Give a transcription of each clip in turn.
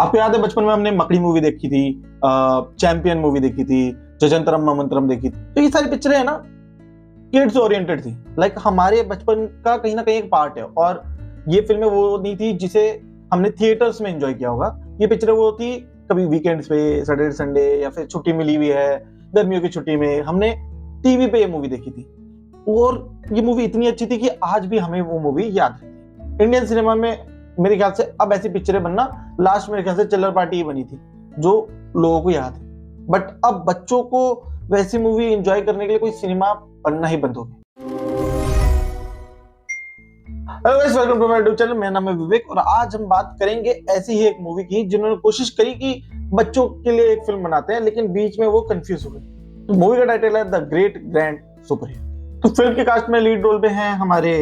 आपको याद है बचपन में हमने मकड़ी मूवी देखी थी, चैंपियन मूवी देखी थी, जजंतरम मंत्रम देखी थी। तो ये सारी पिक्चरें है ना, किड्स ओरिएंटेड थी। लाइक हमारे बचपन का कहीं ना कहीं एक पार्ट है। और ये फिल्में वो नहीं थी जिसे हमने थिएटर्स में एंजॉय किया होगा। ये पिक्चरें वो थी कभी वीकेंड्स पे, सैटरडे संडे, या फिर छुट्टी मिली हुई है गर्मियों की छुट्टी में हमने टीवी पे ये मूवी देखी थी। और ये मूवी इतनी अच्छी थी कि आज भी हमें वो मूवी याद है। इंडियन सिनेमा में मेरे ख्याल से अब ऐसी पिक्चरें बनना, लास्ट मेरे ख्याल से चिल्लर पार्टी ही बनी थी जो लोगों को याद है। बट अब बच्चों को वैसी मूवी एंजॉय करने के लिए कोई सिनेमा बनना ही बंद हो गया। Hello guys, welcome to my YouTube channel. मेरा नाम है विवेक और आज हम बात करेंगे ऐसी ही एक मूवी की जिन्होंने कोशिश करी कि बच्चों के लिए एक फिल्म बनाते हैं, लेकिन बीच में वो कंफ्यूज हो गए। तो मूवी का टाइटल है the great grand super hero. तो फिल्म के कास्ट में लीड रोल पे हैं हमारे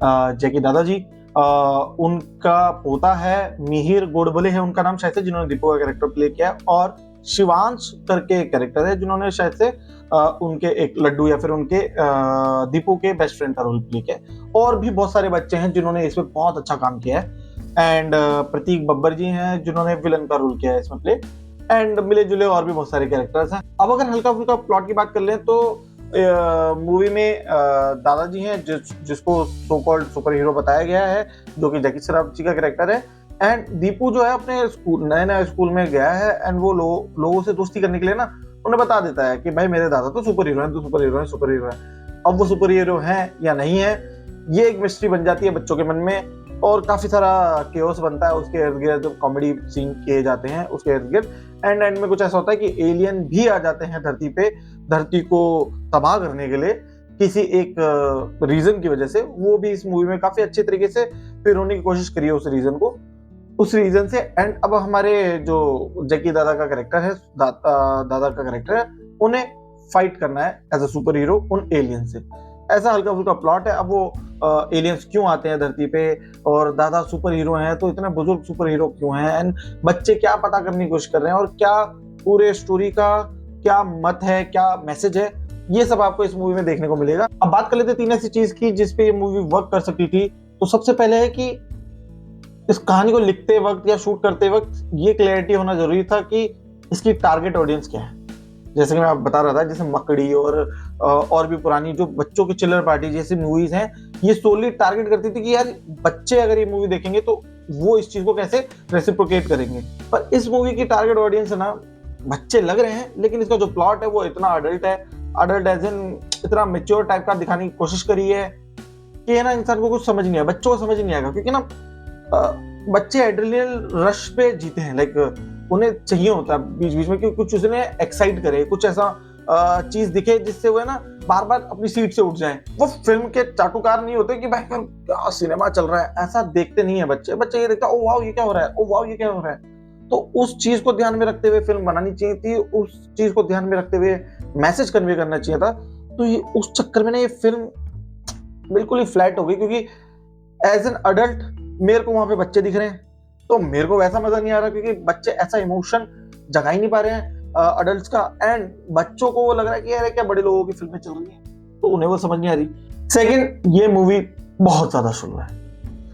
जैकी दादाजी, उनका पोता है मिहिर गोडबोले है उनका नाम शायद से, जिन्होंने दीपू का कैरेक्टर प्ले किया, और शिवांश करके कैरेक्टर है जिन्होंने शायद से उनके एक लड्डू या फिर उनके दीपू के बेस्ट फ्रेंड का रोल प्ले किया। और भी बहुत सारे बच्चे हैं जिन्होंने इसमें बहुत अच्छा काम किया है। एंड प्रतीक बब्बर जी हैं जिन्होंने विलन का रोल किया है इसमें प्ले। एंड मिले जुले और भी बहुत सारे कैरेक्टर्स हैं। अब अगर हल्का फुल्का प्लॉट की बात कर लें तो मूवी में दादाजी हैं जिसको सो कॉल्ड सुपर हीरो बताया गया है, जो कि जैकी श्रॉफ जी का कैरेक्टर है। एंड दीपू जो है अपने स्कूल नए स्कूल में गया है एंड वो लोगों से दोस्ती करने के लिए ना उन्हें बता देता है कि भाई मेरे दादा तो सुपर हीरो हैं, तो सुपर हीरो है, सुपर हीरो है। अब वो सुपर हीरो हैं या नहीं है, ये एक मिस्ट्री बन जाती है बच्चों के मन में और काफी सारा केओस बनता है। उसके इर्द गिर्द कॉमेडी सीन किए जाते हैं उसके इर्द गिर्द। एंड में कुछ ऐसा होता है कि एलियन भी आ जाते हैं धरती पे, धरती को तबाह करने के लिए किसी एक रीजन की वजह से। वो भी इस मूवी में काफी अच्छे तरीके से पिरोने की कोशिश करी है उस रीजन से। एंड अब हमारे जो जैकी दादा का कैरेक्टर है, दादा का कैरेक्टर है, उन्हें फाइट करना है एज अ सुपर हीरो उन एलियन से। ऐसा हल्का फुल्का प्लॉट है। अब वो एलियंस क्यों आते हैं धरती पे और दादा सुपर हीरो हैं तो इतने बुजुर्ग सुपर हीरो क्यों हैं, एंड बच्चे क्या पता करने की कोशिश कर रहे हैं और क्या पूरे स्टोरी का क्या मत है, क्या मैसेज है, ये सब आपको इस मूवी में देखने को मिलेगा। अब बात कर लेते हैं तीन ऐसी चीज की जिसपे ये मूवी वर्क कर सकती थी। तो सबसे पहले है कि इस कहानी को लिखते वक्त या शूट करते वक्त ये क्लैरिटी होना जरूरी था कि इसकी टारगेट ऑडियंस क्या है। जैसे कि मैं आप बता रहा था, जैसे मकड़ी और भी पुरानी जो बच्चों की चिल्लर पार्टी जैसी मूवीज हैं, ये सोली टारगेट करती थी कि यार बच्चे अगर ये मूवी देखेंगे तो वो इस चीज को कैसे रेसिप्रोकेट करेंगे। पर इस मूवी की टारगेट ऑडियंस है ना, बच्चे लग रहे हैं, लेकिन इसका जो प्लॉट है वो इतना अडल्ट है, अडल्ट एज इन इतना मेच्योर टाइप का दिखाने की कोशिश करी है कि है ना इंसान को कुछ समझ नहीं आया, बच्चों को समझ नहीं आएगा। क्योंकि ना बच्चे एड्रेनलिन रश पे जीते हैं, लाइक उन्हें चाहिए होता है बीच बीच में कि कुछ उन्हें एक्साइट करे, कुछ ऐसा चीज दिखे जिससे वो है ना बार बार अपनी सीट से उठ जाए। वो फिल्म के चाटुकार नहीं होते कि भाई क्या सिनेमा चल रहा है, ऐसा देखते नहीं है बच्चे ये देखते ओ वाओ ये क्या हो रहा है, ओ वाओ ये क्या हो रहा है। तो उस चीज को ध्यान में रखते हुए फिल्म बनानी चाहिए थी, उस चीज को ध्यान में रखते हुए मैसेज कन्वे करना चाहिए था। तो ये उस चक्कर में ना ये फिल्म बिल्कुल ही फ्लैट हो गई, क्योंकि एज एन अडल्ट मेरे को वहां पे बच्चे दिख रहे हैं तो मेरे को वैसा मजा नहीं आ रहा, क्योंकि बच्चे ऐसा इमोशन जगा ही नहीं पा रहे हैं अडल्ट्स का। एंड बच्चों को वो लग रहा है कि यार क्या बड़े लोगों की फिल्में चल रही हैं, तो उन्हें वो समझ नहीं आ रही। सेकंड, ये मूवी बहुत ज्यादा स्लो है।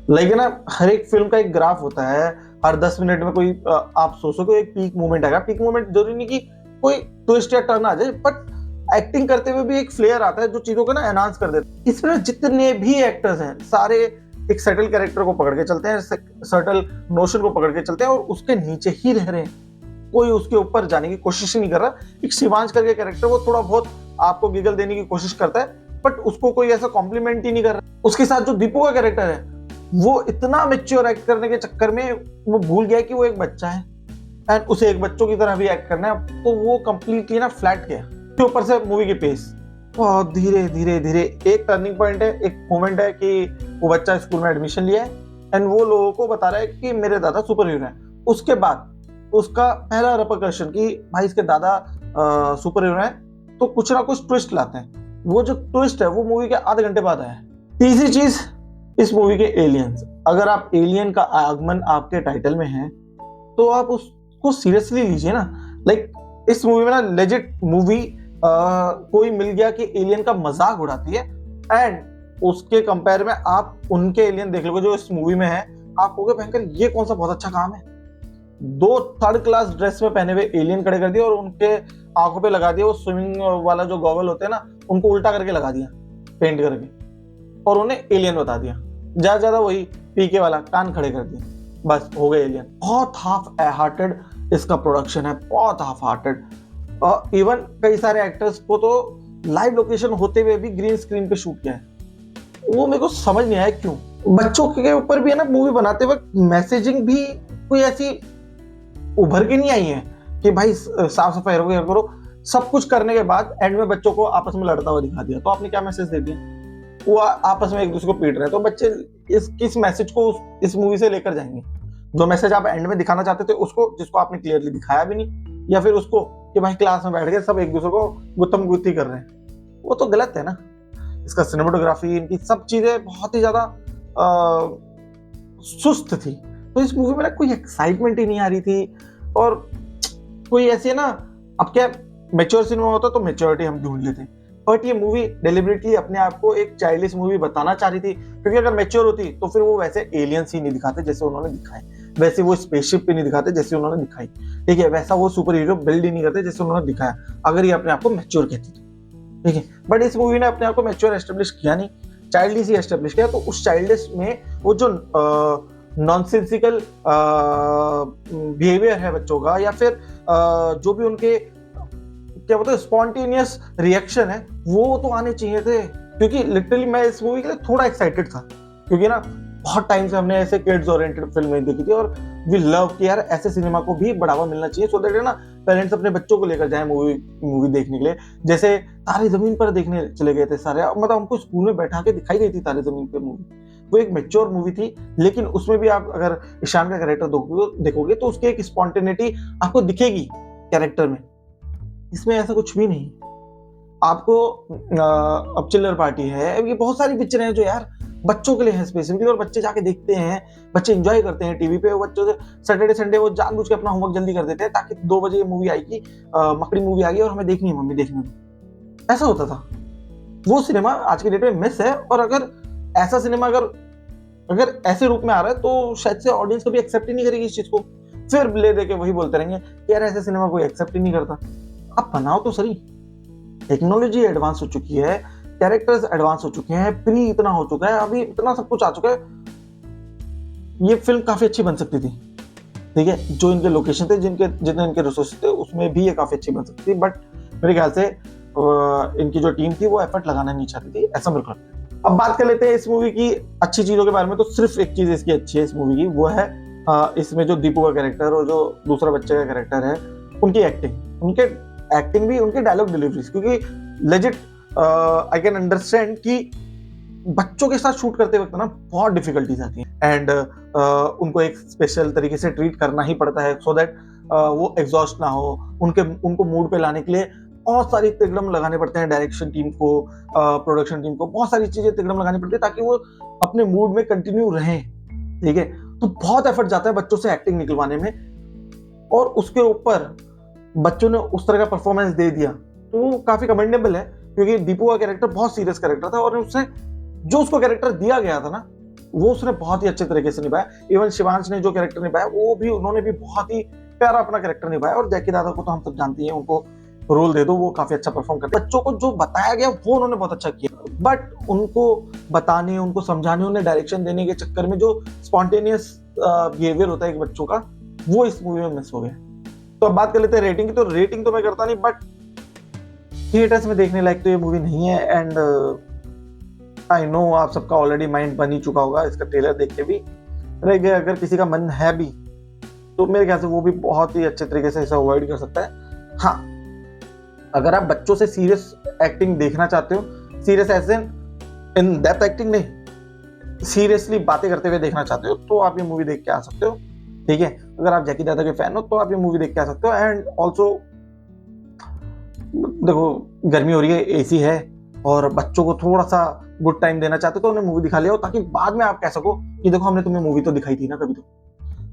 लेकिन ना हर एक फिल्म का एक ग्राफ होता है, हर 10 मिनट में कोई आप सोचो कि एक पीक मोमेंट आएगा। पीक मोमेंट जरूरी नहीं कि कोई ट्विस्ट या टर्न आ जाए, बट एक्टिंग करते हुए भी एक फ्लेयर आता है जो चीजों को ना एनहांस कर देता है। इसमें जितने भी एक्टर्स हैं सारे एक सटल कैरेक्टर को पकड़ के चलते हैं, सटल नोशन को पकड़ के चलते हैं और उसके नीचे ही रह रहे हैं। कोई उसके ऊपर जाने की कोशिश ही नहीं कर रहा। एक शिवांश करके कैरेक्टर वो थोड़ा बहुत आपको गिगल देने की कोशिश करता है, बट उसको कोई ऐसा कॉम्प्लीमेंट ही नहीं कर रहा। उसके साथ जो दीपू का कैरेक्टर है वो इतना मैच्योर एक्ट करने के चक्कर में वो भूल गया कि वो एक बच्चा है एंड उसे एक बच्चों की तरह भी एक्ट करना है, तो वो कंप्लीटली ना फ्लैट गया। के ऊपर से मूवी की पेस बहुत धीरे धीरे धीरे एक टर्निंग पॉइंट है, एक मोमेंट है कि वो बच्चा स्कूल में एडमिशन लिया है एंड वो लोगों को बता रहा है कि मेरे दादा सुपर हीरो हैं। उसके बाद उसका पहला रेपरकशन कि भाई इसके दादा सुपर हीरो हैं, तो कुछ ना कुछ ट्विस्ट लाते हैं। वो जो ट्विस्ट है वो मूवी के आधे घंटे बाद आया है। तीसरी चीज, इस मूवी के एलियंस। अगर आप एलियन का आगमन आपके टाइटल में है तो आप उसको सीरियसली लीजिए ना। लाइक इस मूवी में ना लेजिट मूवी कोई मिल गया कि एलियन का मजाक उड़ाती है एंड उसके कंपेयर में आप उनके एलियन देख लोगे जो इस मूवी में है, आप कहोगे भयंकर ये कौन सा बहुत अच्छा काम है, दो थर्ड क्लास ड्रेस में पहने हुए एलियन खड़े कर दिए और उनके आंखों पे लगा दिया वो स्विमिंग वाला जो गॉगल होते हैं ना, उनको उल्टा करके लगा दिया पेंट करके, और उन्हें एलियन बता दिया। ज्यादा ज्यादा वही पीके वाला कान खड़े कर दिए, बस हो गए एलियन। बहुत हाफ हार्टेड इसका प्रोडक्शन है, बहुत हाफ हार्टेड। और इवन कई सारे एक्टर्स को तो लाइव लोकेशन होते हुए भी ग्रीन स्क्रीन पे शूट किया है, वो मेरे को समझ नहीं आया क्यों। बच्चों के ऊपर भी है ना मूवी बनाते वक्त मैसेजिंग भी कोई ऐसी उभर के नहीं आई है कि भाई साफ सफाई करो। सब कुछ करने के बाद एंड में बच्चों को आपस में लड़ता हुआ दिखा दिया, तो आपने क्या मैसेज दे दिया? वो आपस में एक दूसरे को पीट रहे हैं, तो बच्चे किस मैसेज को इस मूवी से लेकर जाएंगे? जो मैसेज आप एंड में दिखाना चाहते थे उसको, जिसको आपने क्लियरली दिखाया भी नहीं, या फिर उसको कि भाई क्लास में बैठ के सब एक दूसरे को गुत्थम गुत्थी कर रहे हैं, वो तो गलत है ना। इसका सिनेमेटोग्राफी, इनकी सब चीजें बहुत ही ज्यादा सुस्त थी, तो इस मूवी में ना कोई एक्साइटमेंट ही नहीं आ रही थी। और कोई ऐसी है ना, अब क्या मैच्योर सिनेमा होता तो मैच्योरिटी हम ढूंढ लेते, बट ये मूवी डेलिबरेटली अपने आप को एक चाइल्डिश मूवी बताना चाह रही थी, क्योंकि अगर मैच्योर होती तो फिर वो वैसे एलियंस ही नहीं दिखाते जैसे उन्होंने दिखाए, वैसे वो स्पेसशिप भी नहीं दिखाते जैसे उन्होंने दिखाई, ठीक है, वैसा वो सुपर हीरो बिल्ड ही नहीं करते जैसे उन्होंने दिखाया, अगर ये अपने आप को मैच्योर कहती तो, ठीक है। बट इस मूवी ने अपने आप को मैच्योर एस्टेब्लिश किया नहीं, चाइल्डिश ही एस्टेब्लिश किया। तो उस चाइल्डिश में वो जो नॉनसेंसिकल बिहेवियर है बच्चों का, या फिर जो भी उनके क्या बोलते हैं स्पॉन्टेनियस रिएक्शन है, वो तो आने चाहिए थे। क्योंकि लिटरली मैं इस मूवी के लिए थोड़ा एक्साइटेड था, क्योंकि ना बहुत टाइम से हमने ऐसे किड्स ओरिएंटेड फिल्में देखी थी, और वी लव कि यार ऐसे सिनेमा को भी बढ़ावा मिलना चाहिए, सो दैट है ना पेरेंट्स अपने बच्चों को लेकर जाए मूवी देखने के लिए। जैसे तारे जमीन पर देखने चले गए थे सारे, मतलब हमको स्कूल में बैठा के दिखाई गई थी तारे जमीन पे मूवी। वो एक मैच्योर मूवी थी, लेकिन उसमें भी आप अगर ईशान का कैरेक्टर देखोगे तो उसकी एक स्पॉन्टेनिटी आपको दिखेगी कैरेक्टर में। इसमें ऐसा कुछ भी नहीं। आपको अब चिल्लर पार्टी है, ये बहुत सारी पिक्चरें हैं जो यार बच्चों के लिए है स्पेसिफिकली, और बच्चे जाके देखते हैं, बच्चे एंजॉय करते हैं टीवी पे। बच्चों से सैटरडे संडे वो जानबूझ के अपना होमवर्क जल्दी कर देते हैं ताकि 2 बजे ये मूवी आएगी, मकड़ी मूवी आ गई और हमें देखनी है मम्मी, देखने दो। ऐसा होता था। वो सिनेमा आज की डेट में मिस है, और अगर ऐसा सिनेमा अगर ऐसे रूप में आ रहा है तो शायद से ऑडियंस कभी एक्सेप्ट ही नहीं करेगी इस चीज को, फिर ले दे के वही बोलते रहेंगे कि यार ऐसे सिनेमा कोई एक्सेप्ट ही नहीं करता। अब बनाओ तो सही। टेक्नोलॉजी एडवांस हो चुकी है, कैरेक्टर्स एडवांस हो चुके हैं, प्री इतना हो चुका है, अभी इतना सब कुछ आ चुका है, ये फिल्म काफी अच्छी बन सकती थी, ठीक है। जो इनके लोकेशन थे, जितने इनके रिसोर्सेज थे, उसमें भी ये काफी अच्छी बन सकती थी, बट मेरे ख्याल से इनकी जो टीम थी वो एफर्ट लगाना नहीं चाहती थी, ऐसा मेरे को लगता है। अब बात कर लेते हैं इस मूवी की अच्छी चीजों के बारे में। तो सिर्फ एक चीज इसकी अच्छी है इस मूवी की, वो है इसमें जो दीपू का कैरेक्टर और जो दूसरा बच्चे का कैरेक्टर है, उनकी एक्टिंग भी, उनके डायलॉग डिलीवरीज, क्योंकि लेजिट आई कैन अंडरस्टैंड कि बच्चों के साथ शूट करते वक्त ना बहुत डिफिकल्टीज आती हैं, एंड उनको एक स्पेशल तरीके से ट्रीट करना ही पड़ता है सो दैट वो एग्जॉस्ट ना हो। उनको मूड पे लाने के लिए बहुत सारी तिगड़म लगाने पड़ते हैं, डायरेक्शन टीम को, प्रोडक्शन टीम को, बहुत सारी चीजें तिगड़म लगानी पड़ती है ताकि वो अपने मूड में कंटिन्यू रहें, ठीक है। तो बहुत एफर्ट जाता है बच्चों से एक्टिंग निकलवाने में, और उसके ऊपर बच्चों ने उस तरह का परफॉर्मेंस दे दिया तो काफी कमेंडेबल है, क्योंकि दीपू का कैरेक्टर बहुत सीरियस कैरेक्टर था, और उसने जो उसको कैरेक्टर दिया गया था ना, वो उसने बहुत ही अच्छे तरीके से निभाया। इवन शिवांश ने जो कैरेक्टर निभाया, उन्होंने भी बहुत ही प्यारा अपना कैरेक्टर निभाया। और जैकी दादा को तो हम सब जानते हैं, उनको रोल दे दो वो काफी अच्छा परफॉर्म करते हैं। बच्चों को जो बताया गया वो उन्होंने बहुत अच्छा किया, बट उनको बताने, उनको समझाने, उन्हें डायरेक्शन देने के चक्कर में जो स्पॉन्टेनियस बिहेवियर होता है एक बच्चों का, वो इस मूवी में मिस हो गया। तो अब बात कर लेते हैं रेटिंग की। तो रेटिंग तो मैं करता नहीं, बट थिएटर्स में देखने लायक तो ये मूवी नहीं है, एंड आई नो आप सबका ऑलरेडी माइंड बन ही चुका होगा इसका ट्रेलर देख के भी रह गया। अगर किसी का मन है भी तो मेरे ख्याल से वो भी बहुत ही अच्छे तरीके से इसे अवॉइड कर सकता है। हाँ, अगर आप बच्चों से सीरियस एक्टिंग देखना चाहते हो, serious as in depth acting नहीं, सीरियसली बातें करते हुए देखना चाहते हो, तो आप ये मूवी देख के आ सकते हो, ठीक है। अगर आप जैकी दादा के फैन हो तो आप ये मूवी देख के आ सकते हो। एंड ऑल्सो देखो, गर्मी हो रही है, एसी है, और बच्चों को थोड़ा सा गुड टाइम देना चाहते हो तो उन्हें मूवी दिखा लिया हो, ताकि बाद में आप कह सको कि देखो हमने तुम्हें मूवी तो दिखाई थी ना कभी तो।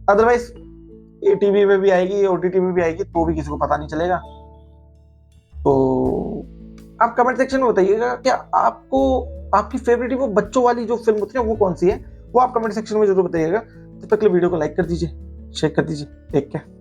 अदरवाइज ये टीवी पे भी आएगी, ओटीटी पे भी आएगी, तो भी किसी को पता नहीं चलेगा। तो आप कमेंट सेक्शन में बताइएगा क्या आपको आपकी फेवरेट वो बच्चों वाली जो फिल्म होती है वो कौन सी है, वो आप कमेंट सेक्शन में जरूर बताइएगा। तब तक के लिए वीडियो को लाइक कर दीजिए। शेयर कर दीजिए। Take care.